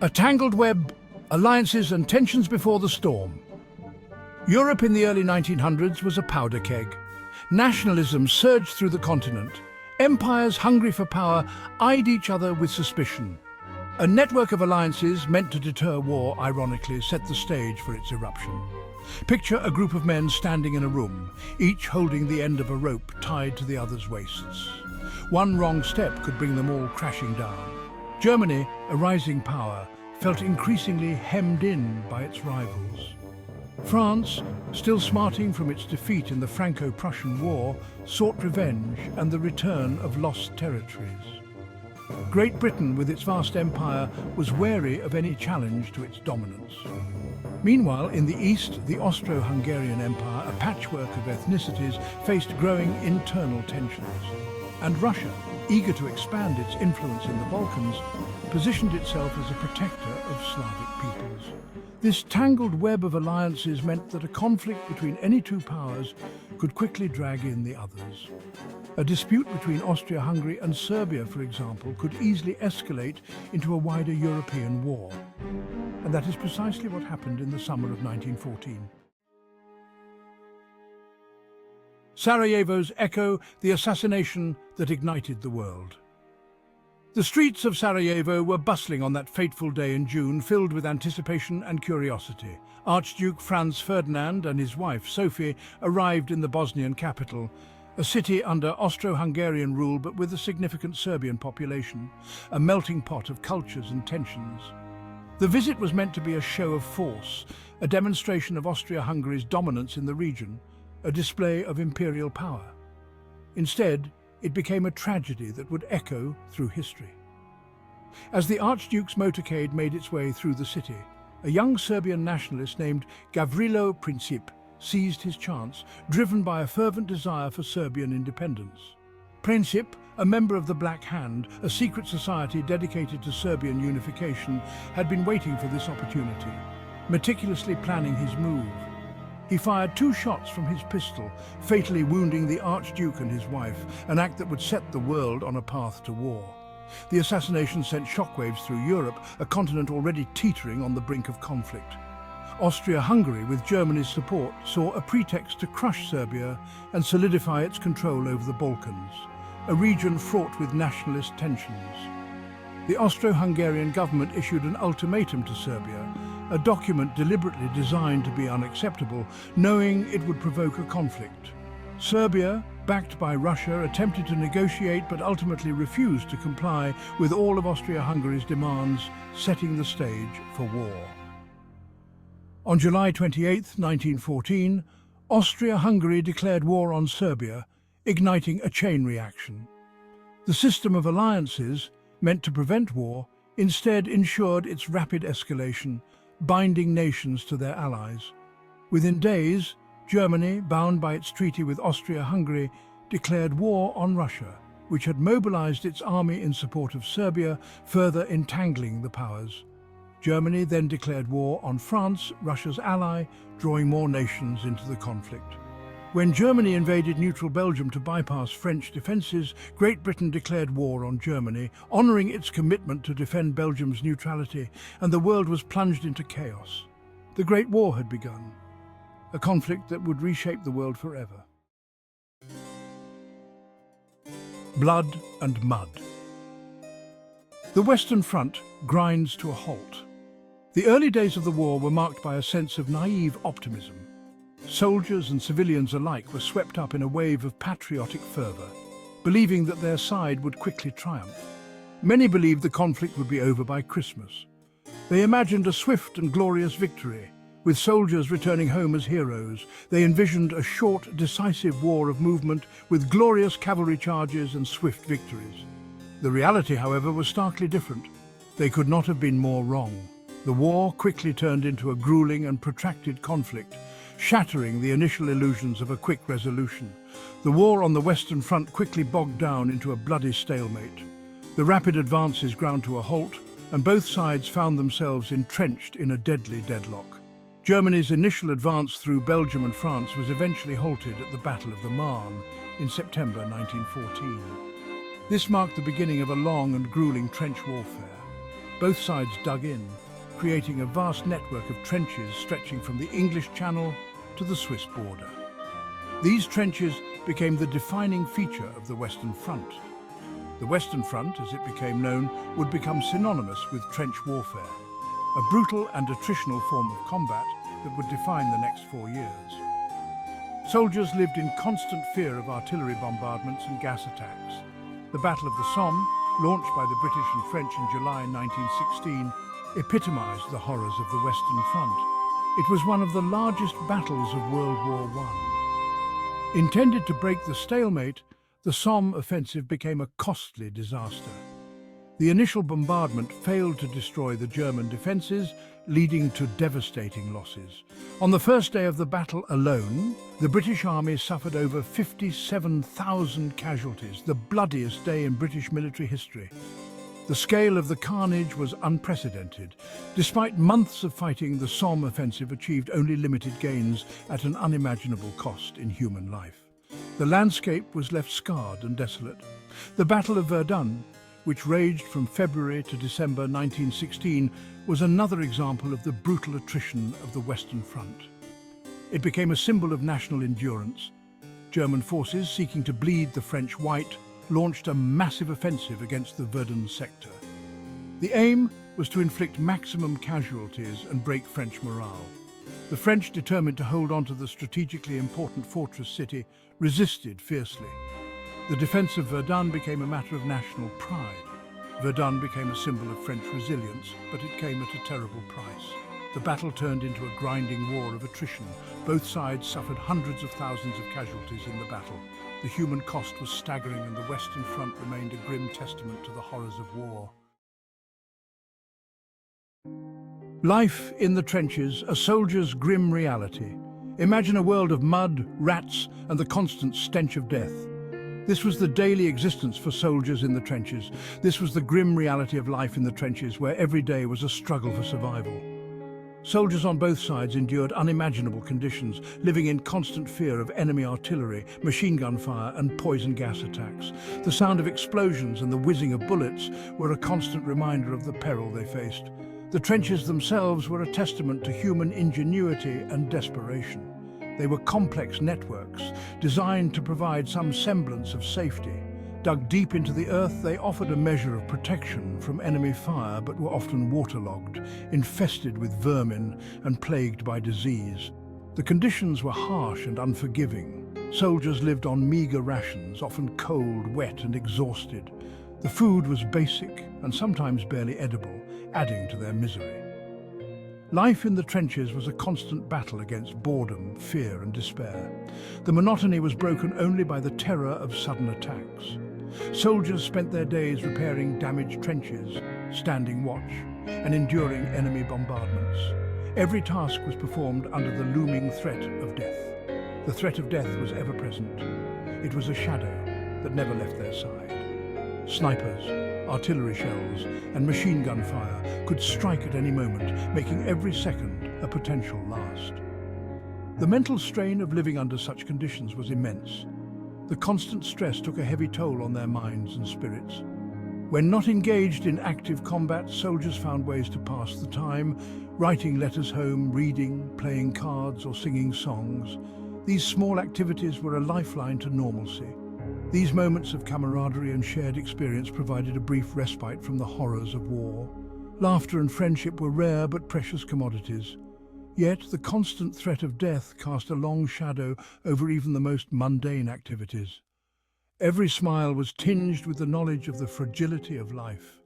A tangled web, alliances and tensions before the storm. Europe in the early 1900s was a powder keg. Nationalism surged through the continent. Empires hungry for power eyed each other with suspicion. A network of alliances meant to deter war, ironically, set the stage for its eruption. Picture a group of men standing in a room, each holding the end of a rope tied to the other's waists. One wrong step could bring them all crashing down. Germany, a rising power, felt increasingly hemmed in by its rivals. France, still smarting from its defeat in the Franco-Prussian War, sought revenge and the return of lost territories. Great Britain, with its vast empire, was wary of any challenge to its dominance. Meanwhile, in the east, the Austro-Hungarian Empire, a patchwork of ethnicities, faced growing internal tensions. And Russia, eager to expand its influence in the Balkans, positioned itself as a protector of Slavic peoples. This tangled web of alliances meant that a conflict between any two powers could quickly drag in the others. A dispute between Austria-Hungary and Serbia, for example, could easily escalate into a wider European war. And that is precisely what happened in the summer of 1914. Sarajevo's echo, the assassination that ignited the world. The streets of Sarajevo were bustling on that fateful day in June, filled with anticipation and curiosity. Archduke Franz Ferdinand and his wife, Sophie, arrived in the Bosnian capital, a city under Austro-Hungarian rule but with a significant Serbian population, a melting pot of cultures and tensions. The visit was meant to be a show of force, a demonstration of Austria-Hungary's dominance in the region, a display of imperial power. Instead, it became a tragedy that would echo through history. As the Archduke's motorcade made its way through the city, a young Serbian nationalist named Gavrilo Princip seized his chance, driven by a fervent desire for Serbian independence. Princip, a member of the Black Hand, a secret society dedicated to Serbian unification, had been waiting for this opportunity, meticulously planning his move. He fired 2 shots from his pistol, fatally wounding the Archduke and his wife, an act that would set the world on a path to war. The assassination sent shockwaves through Europe, a continent already teetering on the brink of conflict. Austria-Hungary, with Germany's support, saw a pretext to crush Serbia and solidify its control over the Balkans, a region fraught with nationalist tensions. The Austro-Hungarian government issued an ultimatum to Serbia, a document deliberately designed to be unacceptable, knowing it would provoke a conflict. Serbia, backed by Russia, attempted to negotiate but ultimately refused to comply with all of Austria-Hungary's demands, setting the stage for war. On July 28, 1914, Austria-Hungary declared war on Serbia, igniting a chain reaction. The system of alliances, meant to prevent war, instead ensured its rapid escalation, binding nations to their allies. Within days, Germany, bound by its treaty with Austria-Hungary, declared war on Russia, which had mobilized its army in support of Serbia, further entangling the powers. Germany then declared war on France, Russia's ally, drawing more nations into the conflict. When Germany invaded neutral Belgium to bypass French defences, Great Britain declared war on Germany, honouring its commitment to defend Belgium's neutrality, and the world was plunged into chaos. The Great War had begun, a conflict that would reshape the world forever. Blood and mud. The Western Front grinds to a halt. The early days of the war were marked by a sense of naive optimism. Soldiers and civilians alike were swept up in a wave of patriotic fervour, believing that their side would quickly triumph. Many believed the conflict would be over by Christmas. They imagined a swift and glorious victory, with soldiers returning home as heroes. They envisioned a short, decisive war of movement with glorious cavalry charges and swift victories. The reality, however, was starkly different. They could not have been more wrong. The war quickly turned into a grueling and protracted conflict, shattering the initial illusions of a quick resolution. The war on the Western Front quickly bogged down into a bloody stalemate. The rapid advances ground to a halt, and both sides found themselves entrenched in a deadly deadlock. Germany's initial advance through Belgium and France was eventually halted at the Battle of the Marne in September 1914. This marked the beginning of a long and grueling trench warfare. Both sides dug in, creating a vast network of trenches stretching from the English Channel to the Swiss border. These trenches became the defining feature of the Western Front. The Western Front, as it became known, would become synonymous with trench warfare, a brutal and attritional form of combat that would define the next 4 years. Soldiers lived in constant fear of artillery bombardments and gas attacks. The Battle of the Somme, launched by the British and French in July 1916, epitomized the horrors of the Western Front. It was one of the largest battles of World War I. Intended to break the stalemate, the Somme offensive became a costly disaster. The initial bombardment failed to destroy the German defences, leading to devastating losses. On the first day of the battle alone, the British Army suffered over 57,000 casualties, the bloodiest day in British military history. The scale of the carnage was unprecedented. Despite months of fighting, the Somme offensive achieved only limited gains at an unimaginable cost in human life. The landscape was left scarred and desolate. The Battle of Verdun, which raged from February to December 1916, was another example of the brutal attrition of the Western Front. It became a symbol of national endurance. German forces, seeking to bleed the French white, launched a massive offensive against the Verdun sector. The aim was to inflict maximum casualties and break French morale. The French, determined to hold on to the strategically important fortress city, resisted fiercely. The defense of Verdun became a matter of national pride. Verdun became a symbol of French resilience, but it came at a terrible price. The battle turned into a grinding war of attrition. Both sides suffered hundreds of thousands of casualties in the battle. The human cost was staggering, and the Western Front remained a grim testament to the horrors of war. Life in the trenches, a soldier's grim reality. Imagine a world of mud, rats, and the constant stench of death. This was the daily existence for soldiers in the trenches. This was the grim reality of life in the trenches, where every day was a struggle for survival. Soldiers on both sides endured unimaginable conditions, living in constant fear of enemy artillery, machine gun fire, and poison gas attacks. The sound of explosions and the whizzing of bullets were a constant reminder of the peril they faced. The trenches themselves were a testament to human ingenuity and desperation. They were complex networks, designed to provide some semblance of safety. Dug deep into the earth, they offered a measure of protection from enemy fire, but were often waterlogged, infested with vermin, and plagued by disease. The conditions were harsh and unforgiving. Soldiers lived on meager rations, often cold, wet, and exhausted. The food was basic and sometimes barely edible, adding to their misery. Life in the trenches was a constant battle against boredom, fear, and despair. The monotony was broken only by the terror of sudden attacks. Soldiers spent their days repairing damaged trenches, standing watch, and enduring enemy bombardments. Every task was performed under the looming threat of death. The threat of death was ever present. It was a shadow that never left their side. Snipers, artillery shells, and machine gun fire could strike at any moment, making every second a potential last. The mental strain of living under such conditions was immense. The constant stress took a heavy toll on their minds and spirits. When not engaged in active combat, soldiers found ways to pass the time, writing letters home, reading, playing cards, or singing songs. These small activities were a lifeline to normalcy. These moments of camaraderie and shared experience provided a brief respite from the horrors of war. Laughter and friendship were rare but precious commodities. Yet the constant threat of death cast a long shadow over even the most mundane activities. Every smile was tinged with the knowledge of the fragility of life.